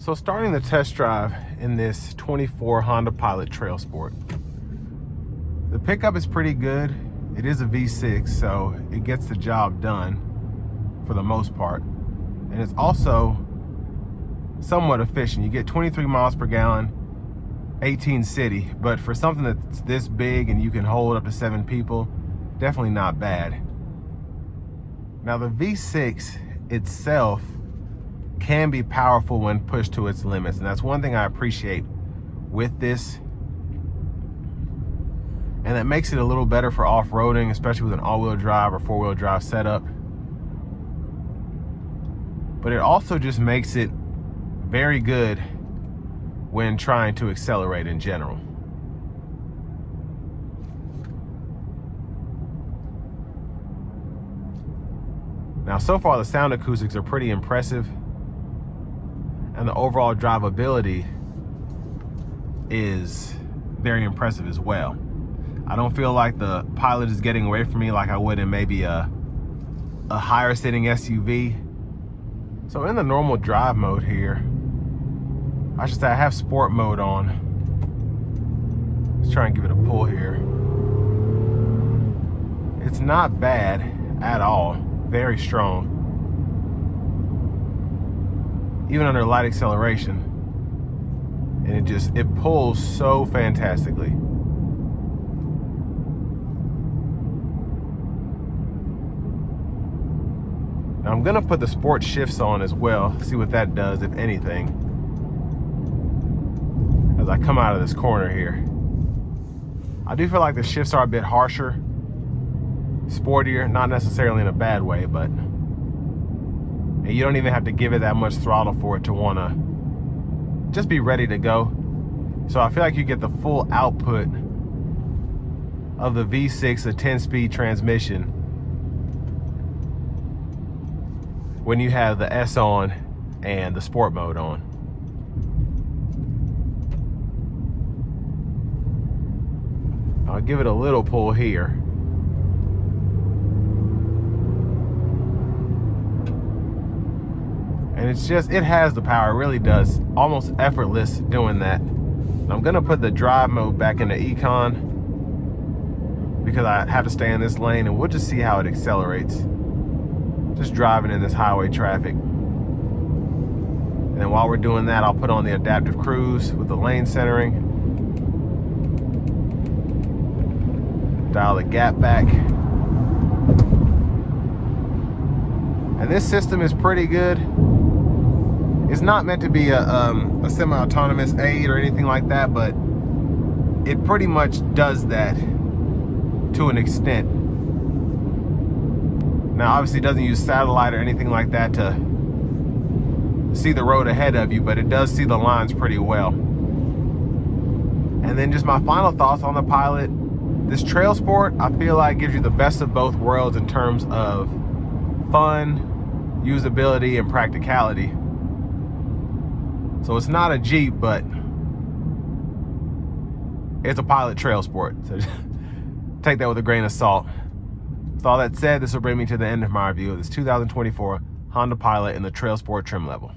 So starting the test drive in this 24 Honda Pilot Trailsport. The pickup is pretty good. It is a V6, so it gets the job done for the most part. And it's also somewhat efficient. You get 23 miles per gallon, 18 city, but for something that's this big and you can hold up to 7 people, definitely not bad. Now the V6 itself can be powerful when pushed to its limits, and that's one thing I appreciate with this, and that makes it a little better for off-roading, especially with an all-wheel drive or four-wheel drive setup. But it also just makes it very good when trying to accelerate in general. Now, so far the sound acoustics are pretty impressive, and the overall drivability is very impressive as well. I don't feel like the Pilot is getting away from me like I would in maybe a higher sitting SUV. So in the normal drive mode here, I should say I have sport mode on. Let's try and give it a pull here. It's not bad at all, very strong. Even under light acceleration, and it pulls so fantastically. Now I'm gonna put the sport shifts on as well, see what that does, if anything, as I come out of this corner here. I do feel like the shifts are a bit harsher, sportier, not necessarily in a bad way, but you don't even have to give it that much throttle for it to want to just be ready to go. So I feel like you get the full output of the V6, a 10-speed transmission, when you have the S on and the sport mode on. I'll give it a little pull here. And it has the power, it really does. Almost effortless doing that. I'm gonna put the drive mode back into Econ because I have to stay in this lane, and we'll just see how it accelerates. Just driving in this highway traffic. And then while we're doing that, I'll put on the adaptive cruise with the lane centering. Dial the gap back. And this system is pretty good. It's not meant to be a semi-autonomous aid or anything like that, but it pretty much does that to an extent. Now, obviously, it doesn't use satellite or anything like that to see the road ahead of you, but it does see the lines pretty well. And then just my final thoughts on the Pilot. This Trailsport, I feel like, gives you the best of both worlds in terms of fun, usability, and practicality. So it's not a Jeep, but it's a Pilot Trailsport. So take that with a grain of salt. With all that said, this will bring me to the end of my review of this 2024 Honda Pilot in the Trailsport trim level.